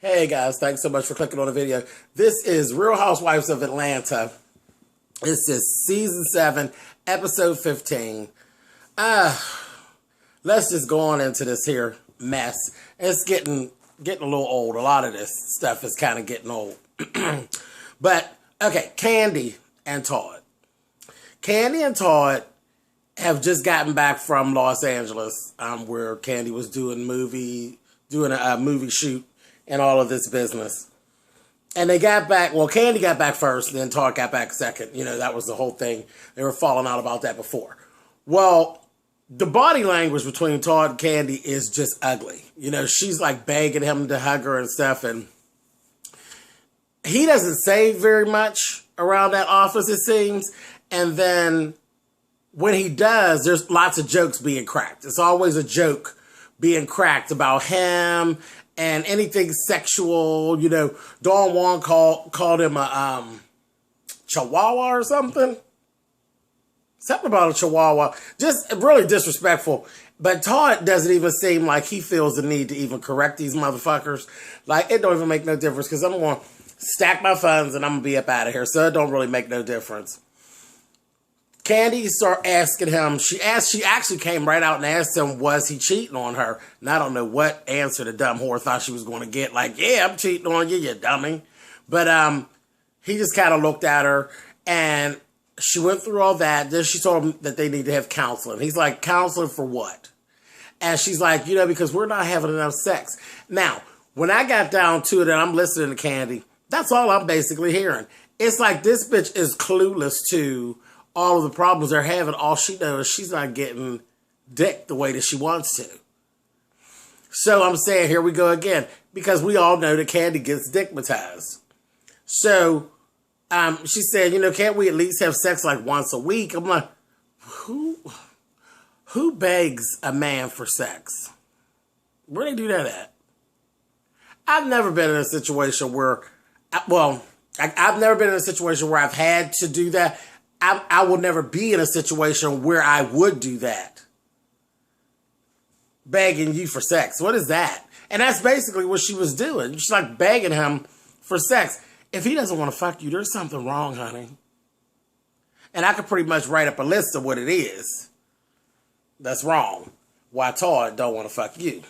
Hey guys, thanks so much for clicking on the video. This is Real Housewives of Atlanta. This is season 7, episode 15. Let's just go on into this here mess. It's getting a little old. A lot of this stuff is kind of getting old. But, okay, Kandi and Todd. Kandi and Todd have just gotten back from Los Angeles, where Kandi was doing a movie shoot and all of this business. And they got back, well, Kandi got back first, and then Todd got back second. You know, that was the whole thing. They were falling out about that before. Well, the body language between Todd and Kandi is just ugly. You know, she's like begging him to hug her and stuff, and he doesn't say very much around that office, it seems. And then when he does, there's lots of jokes being cracked. It's always a joke being cracked about him and anything sexual. You know, Dawn Juan called him a chihuahua or something. Something about a chihuahua. Just really disrespectful. But Todd doesn't even seem like he feels the need to even correct these motherfuckers. Like, it don't even make no difference because I'm going to stack my funds and I'm going to be up out of here. So it don't really make no difference. Kandi started asking him, she actually came right out and asked him, was he cheating on her? And I don't know what answer the dumb whore thought she was going to get. Like, yeah, I'm cheating on you, you dummy. But he just kind of looked at her, and she went through all that. Then she told him that they need to have counseling. He's like, counseling for what? And she's like, you know, because we're not having enough sex. Now, when I got down to it and I'm listening to Kandi, that's all I'm basically hearing. It's like this bitch is clueless to all of the problems they're having. All she knows is she's not getting dick the way that she wants to. So I'm saying, here we go again. Because we all know that Kandi gets dickmatized. So she said, you know, can't we at least have sex like once a week? I'm like, who begs a man for sex? Where do they do that at? I've never been in a situation where, I've never been in a situation where I've had to do that. I will never be in a situation where I would do that. Begging you for sex. What is that? And that's basically what she was doing. She's like begging him for sex. If he doesn't want to fuck you, there's something wrong, honey. And I could pretty much write up a list of what it is that's wrong. Why Todd don't want to fuck you.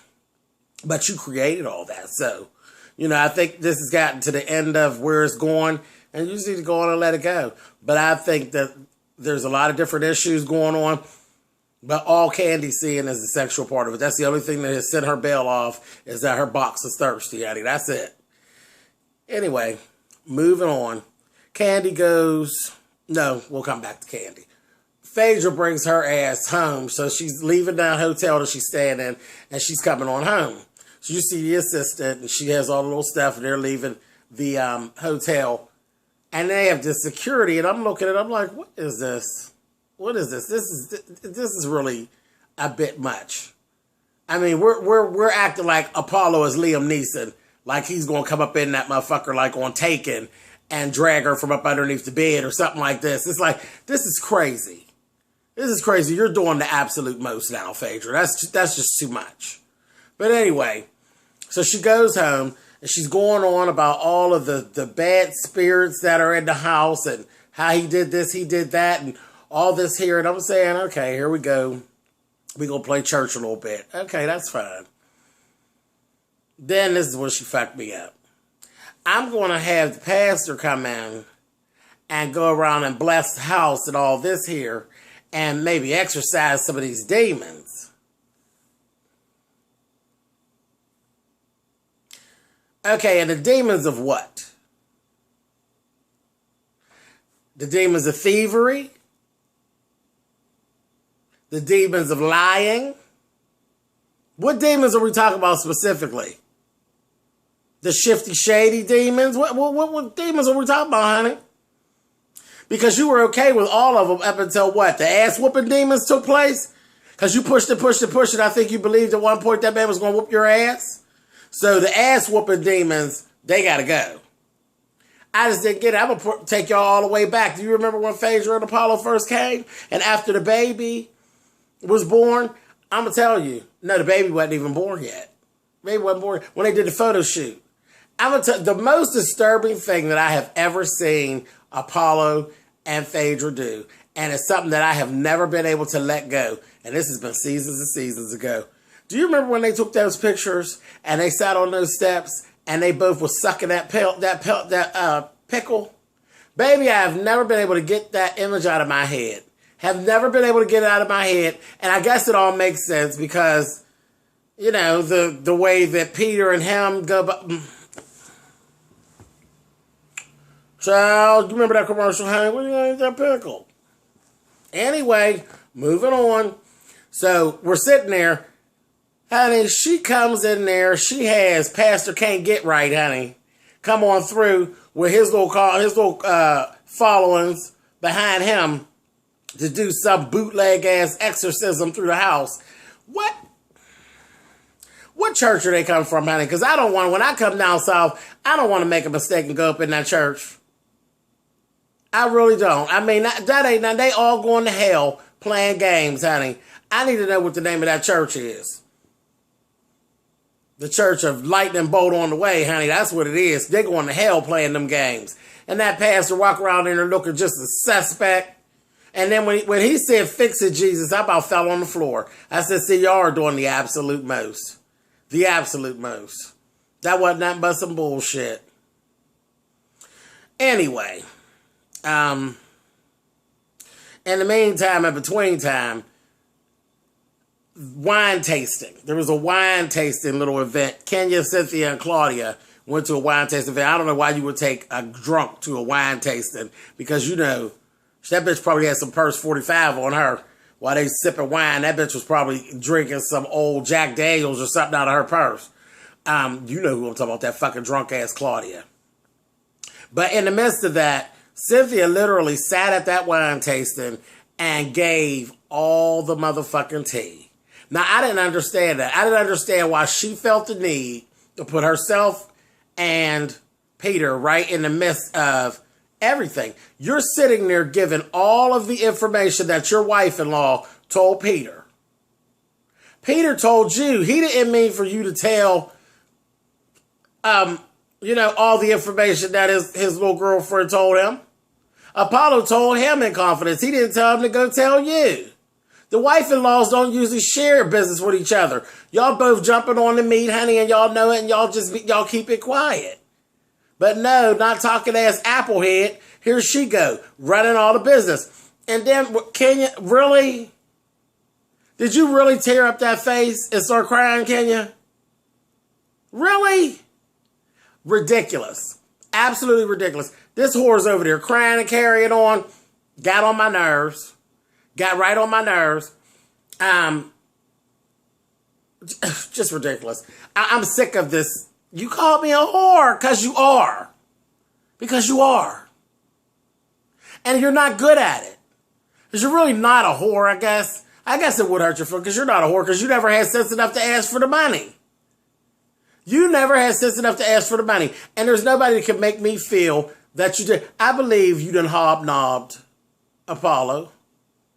But you created all that. So, you know, I think this has gotten to the end of where it's going. And you just need to go on and let it go. But I think that there's a lot of different issues going on. But all Kandi's seeing is the sexual part of it. That's the only thing that has sent her bail off, is that her box is thirsty, honey. That's it. Anyway, moving on. Kandi goes... No, we'll come back to Kandi. Phaedra brings her ass home. So she's leaving that hotel that she's staying in. And she's coming on home. So you see the assistant. And she has all the little stuff. And they're leaving the hotel. And they have this security, and I'm looking at it, I'm like, what is this? What is this? This is really a bit much. I mean, we're acting like Apollo is Liam Neeson, like he's gonna come up in that motherfucker like on Taken and drag her from up underneath the bed or something like this. It's like, this is crazy. This is crazy. You're doing the absolute most now, Phaedra. That's just too much. But anyway, so she goes home. And she's going on about all of the bad spirits that are in the house and how he did this, he did that, and all this here. And I'm saying, okay, here we go. We're going to play church a little bit. Okay, that's fine. Then this is where she fucked me up. I'm going to have the pastor come in and go around and bless the house and all this here and maybe exorcise some of these demons. Okay, and the demons of what? The demons of thievery? The demons of lying? What demons are we talking about specifically? The shifty, shady demons? What demons are we talking about, honey? Because you were okay with all of them up until what? The ass-whooping demons took place? Because you pushed it. I think you believed at one point that man was going to whoop your ass? So the ass-whooping demons, they got to go. I just didn't get it. I'm going to take y'all all the way back. Do you remember when Phaedra and Apollo first came? And after the baby was born, I'm going to tell you, no, the baby wasn't even born yet. The baby wasn't born when they did the photo shoot. I'm gonna tell the most disturbing thing that I have ever seen Apollo and Phaedra do, and it's something that I have never been able to let go. And this has been seasons and seasons ago. Do you remember when they took those pictures and they sat on those steps and they both were sucking that pickle? Baby, I have never been able to get that image out of my head. Have never been able to get it out of my head, and I guess it all makes sense because, you know, the way that Peter and him go. Child, you remember that commercial, honey? What are you going to eat that pickle? Anyway, moving on. So we're sitting there. Honey, she comes in there. She has Pastor Can't Get Right, honey, come on through with his little followings behind him to do some bootleg-ass exorcism through the house. What church are they coming from, honey? Because I don't want, when I come down south, I don't want to make a mistake and go up in that church. I really don't. I mean, that ain't, now they all going to hell playing games, honey. I need to know what the name of that church is. The Church of Lightning Bolt on the Way, honey. That's what it is. They're going to hell playing them games. And that pastor walk around in there looking just a suspect. And then when he said, fix it, Jesus, I about fell on the floor. I said, see, y'all are doing the absolute most. The absolute most. That wasn't nothing but some bullshit. Anyway, in the meantime, in between time, wine tasting. There was a wine tasting little event. Kenya, Cynthia, and Claudia went to a wine tasting event. I don't know why you would take a drunk to a wine tasting because, you know, that bitch probably had some Purse 45 on her while they sipping wine. That bitch was probably drinking some old Jack Daniels or something out of her purse. You know who I'm talking about, that fucking drunk-ass Claudia. But in the midst of that, Cynthia literally sat at that wine tasting and gave all the motherfucking tea. Now, I didn't understand that. I didn't understand why she felt the need to put herself and Peter right in the midst of everything. You're sitting there giving all of the information that your wife-in-law told Peter. Peter told you. He didn't mean for you to tell, you know, all the information that his little girlfriend told him. Apollo told him in confidence. He didn't tell him to go tell you. The wife-in-laws don't usually share business with each other. Y'all both jumping on the meat, honey, and y'all know it, and y'all keep it quiet. But no, not talking ass Applehead. Here she go, running all the business. And then, Kenya, really? Did you really tear up that face and start crying, Kenya? Really? Ridiculous. Absolutely ridiculous. This whore's over there crying and carrying on. Got on my nerves. Got right on my nerves. Just ridiculous. I'm sick of this. You called me a whore because you are. Because you are. And you're not good at it. Because you're really not a whore, I guess. I guess it would hurt your feelings because you're not a whore because you never had sense enough to ask for the money. You never had sense enough to ask for the money. And there's nobody that can make me feel that you did. I believe you done hobnobbed Apollo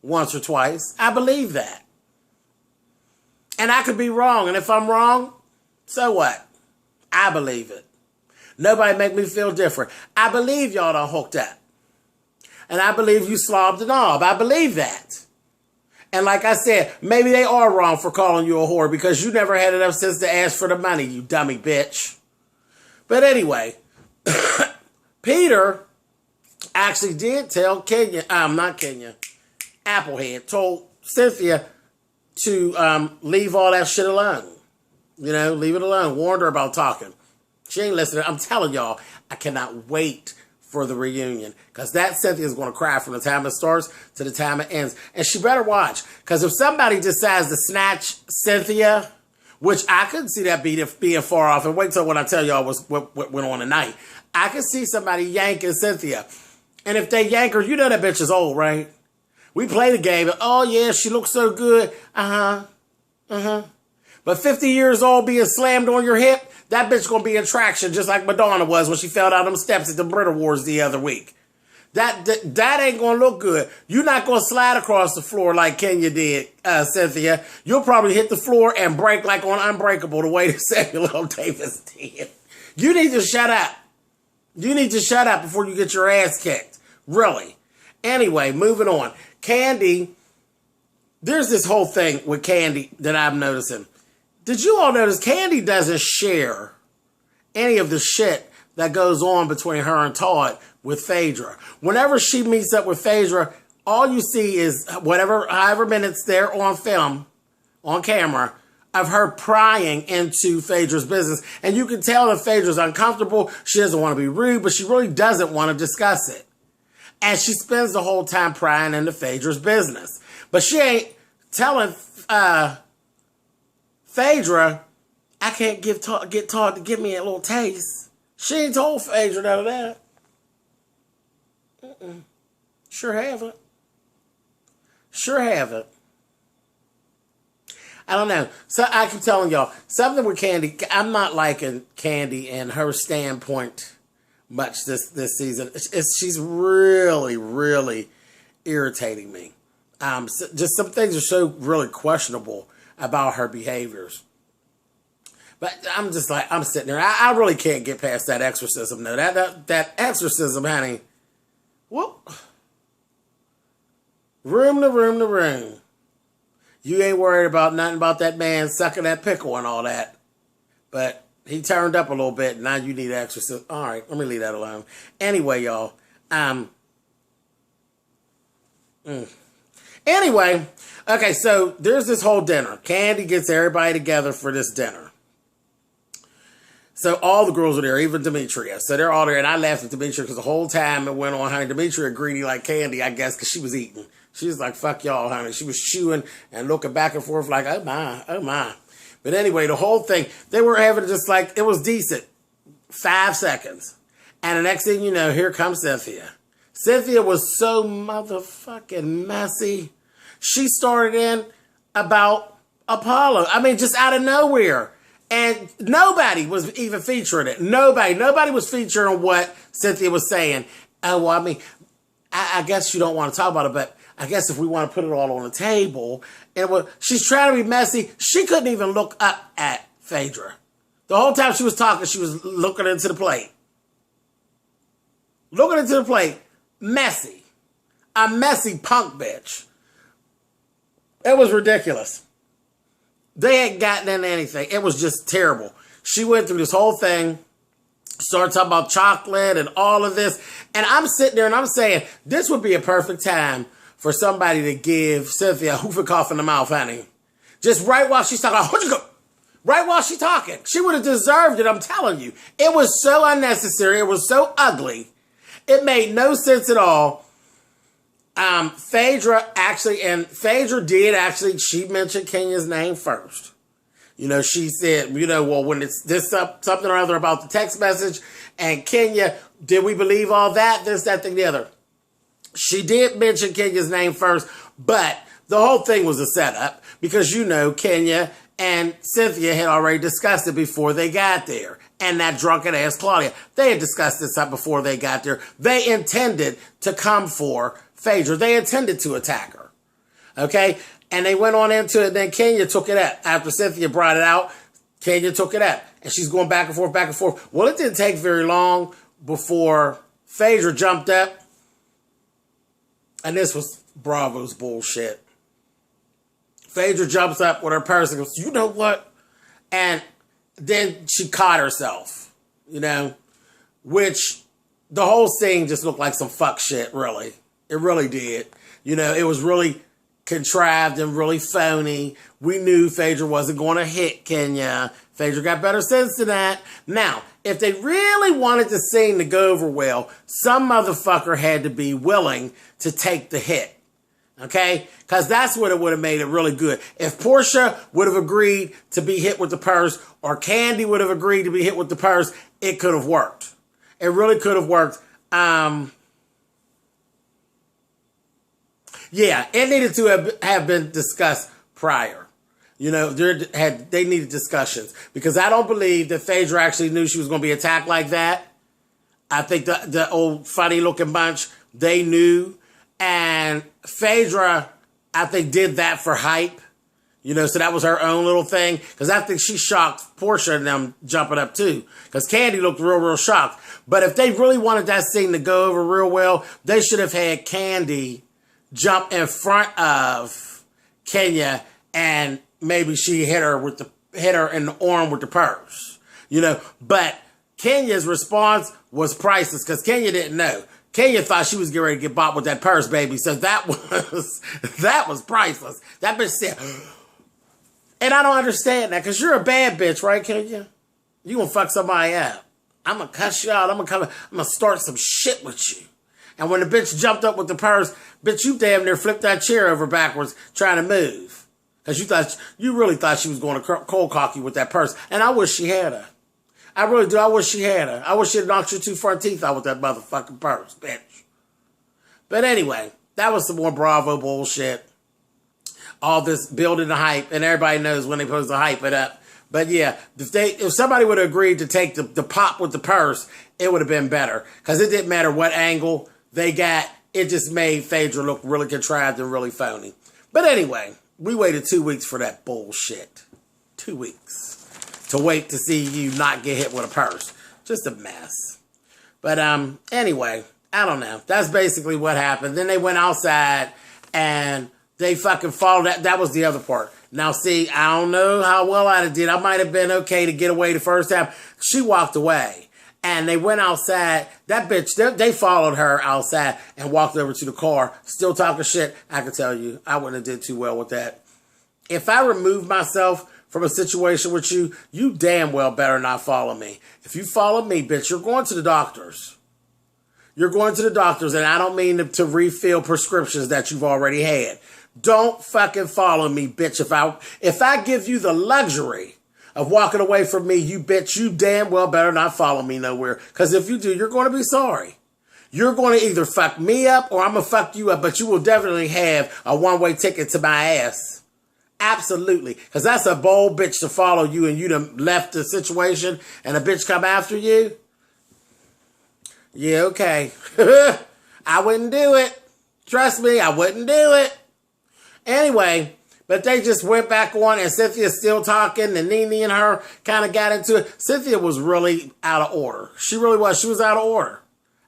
once or twice. I believe that. And I could be wrong. And if I'm wrong, so what? I believe it. Nobody make me feel different. I believe y'all done hooked up. And I believe you slobbed the knob. I believe that. And like I said, maybe they are wrong for calling you a whore because you never had enough sense to ask for the money, you dummy bitch. But anyway, Peter actually did tell Kenya, not Kenya, Applehead, told Cynthia to leave all that shit alone. You know, leave it alone. Warned her about talking. She ain't listening. I'm telling y'all, I cannot wait for the reunion. Because that Cynthia is going to cry from the time it starts to the time it ends. And she better watch. Because if somebody decides to snatch Cynthia, which I couldn't see that being far off. And wait till when I tell y'all what went on tonight. I could see somebody yanking Cynthia. And if they yank her, you know that bitch is old, right? We play the game. Oh, yeah, she looks so good. But 50 years old being slammed on your hip, that bitch going to be in traction just like Madonna was when she fell down them steps at the Brit Awards the other week. That ain't going to look good. You're not going to slide across the floor like Kenya did, Cynthia. You'll probably hit the floor and break like on Unbreakable the way that Samuel L. Davis did. You need to shut up. You need to shut up before you get your ass kicked. Really. Anyway, moving on. Kandi, there's this whole thing with Kandi that I'm noticing. Did you all notice Kandi doesn't share any of the shit that goes on between her and Todd with Phaedra? Whenever she meets up with Phaedra, all you see is however minutes they're on film, on camera, of her prying into Phaedra's business. And you can tell that Phaedra's uncomfortable. She doesn't want to be rude, but she really doesn't want to discuss it. And she spends the whole time prying into Phaedra's business. But she ain't telling Phaedra, I can't get Todd to give me a little taste. She ain't told Phaedra none of that. Sure haven't. Sure haven't. I don't know. So I keep telling y'all, something with Kandi, I'm not liking Kandi and her standpoint much this season. She's really, really irritating me. Just some things are so really questionable about her behaviors. But I'm just like, I'm sitting there. I really can't get past that exorcism, though. That exorcism, honey. Whoop. Room to room to room. You ain't worried about nothing about that man sucking that pickle and all that. But he turned up a little bit. Now you need exorcism. All right, let me leave that alone. Anyway, y'all. Anyway, okay, so there's this whole dinner. Kandi gets everybody together for this dinner. So all the girls are there, even Demetria. So they're all there, and I laughed at Demetria because the whole time it went on, honey, Demetria greedy like Kandi, I guess, because she was eating. She was like, fuck y'all, honey. She was chewing and looking back and forth like, oh my, oh my. But anyway, the whole thing, they were having just like, it was decent. 5 seconds. And the next thing you know, here comes Cynthia. Cynthia was so motherfucking messy. She started in about Apollo. I mean, just out of nowhere. And nobody was even featuring it. Nobody was featuring what Cynthia was saying. Oh, well, I mean, I guess you don't want to talk about it, but I guess if we want to put it all on the table, she's trying to be messy. She couldn't even look up at Phaedra. The whole time she was talking, she was looking into the plate. Looking into the plate. Messy. A messy punk bitch. It was ridiculous. They ain't gotten into anything. It was just terrible. She went through this whole thing, started talking about chocolate and all of this. And I'm sitting there and I'm saying, this would be a perfect time for somebody to give Cynthia a hoofing cough in the mouth, honey. Just right while she's talking. Where'd you go? Right while she's talking. She would have deserved it, I'm telling you. It was so unnecessary. It was so ugly. It made no sense at all. Phaedra did actually, she mentioned Kenya's name first. You know, she said, you know, well, when it's this something or other about the text message and Kenya, did we believe all that? This, that, thing, the other. She did mention Kenya's name first, but the whole thing was a setup because, you know, Kenya and Cynthia had already discussed it before they got there. And that drunken ass Claudia, they had discussed this up before they got there. They intended to come for Phaedra. They intended to attack her. Okay? And they went on into it. Then Kenya took it up. After Cynthia brought it out, Kenya took it up. And she's going back and forth, back and forth. Well, it didn't take very long before Phaedra jumped up. And this was Bravo's bullshit. Phaedra jumps up with her purse and goes, you know what? And then she caught herself, you know, which the whole scene just looked like some fuck shit, really. It really did. You know, it was really contrived and really phony. We knew Phaedra wasn't going to hit Kenya. Phaedra got better sense than that. Now, if they really wanted the scene to go over well, some motherfucker had to be willing to take the hit. Okay? Because that's what it would have made it really good. If Portia would have agreed to be hit with the purse or Kandi would have agreed to be hit with the purse, it could have worked. It really could have worked. Yeah, it needed to have been discussed prior. You know, they needed discussions. Because I don't believe that Phaedra actually knew she was going to be attacked like that. I think the old funny-looking bunch, they knew. And Phaedra, I think, did that for hype. You know, so that was her own little thing. Because I think she shocked Portia and them jumping up too. Because Kandi looked real shocked. But if they really wanted that scene to go over real well, they should have had Kandi jump in front of Kenya and maybe she hit her in the arm with the purse. You know, but Kenya's response was priceless because Kenya didn't know. Kenya thought she was getting ready to get bought with that purse, baby. So that was priceless. That bitch said, and I don't understand that because you're a bad bitch, right, Kenya? You gonna fuck somebody up. I'm gonna cuss you out. I'm gonna start some shit with you. And when the bitch jumped up with the purse, bitch, you damn near flipped that chair over backwards trying to move. Because you really thought she was going to cold cock you with that purse. And I wish she had her. I really do. I wish she had her. I wish she'd knocked your 2 front teeth out with that motherfucking purse, bitch. But anyway, that was some more Bravo bullshit. All this building the hype, and everybody knows when they're supposed to hype it up. But yeah, if somebody would have agreed to take the pop with the purse, it would have been better. Because it didn't matter what angle they got. It just made Phaedra look really contrived and really phony. But anyway, we waited 2 weeks for that bullshit. 2 weeks. To wait to see you not get hit with a purse. Just a mess. But anyway, I don't know. That's basically what happened. Then they went outside and they fucking followed that. That was the other part. Now see, I don't know how well I did. I might have been okay to get away the first time. She walked away. And they went outside. That bitch, they followed her outside and walked over to the car. Still talking shit. I can tell you, I wouldn't have did too well with that. If I remove myself from a situation with you, you damn well better not follow me. If you follow me, bitch, you're going to the doctors. You're going to the doctors, and I don't mean to refill prescriptions that you've already had. Don't fucking follow me, bitch. If I give you the luxury of walking away from me, you bitch, you damn well better not follow me nowhere. Because if you do, you're going to be sorry. You're going to either fuck me up or I'm going to fuck you up, but you will definitely have a one-way ticket to my ass. Absolutely. Because that's a bold bitch to follow you and you done left the situation and a bitch come after you. Yeah, okay. I wouldn't do it. Trust me, I wouldn't do it. Anyway, but they just went back on and Cynthia's still talking and Nene and her kind of got into it. Cynthia was really out of order. She really was. She was out of order.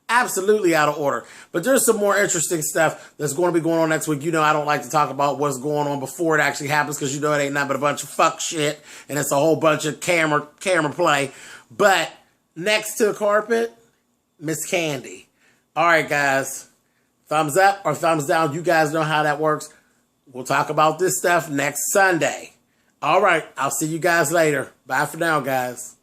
Absolutely out of order. But there's some more interesting stuff that's going to be going on next week. You know I don't like to talk about what's going on before it actually happens because you know it ain't nothing but a bunch of fuck shit and it's a whole bunch of camera play. But next to the carpet, Miss Kandi. All right, guys. Thumbs up or thumbs down. You guys know how that works. We'll talk about this stuff next Sunday. All right. I'll see you guys later. Bye for now, guys.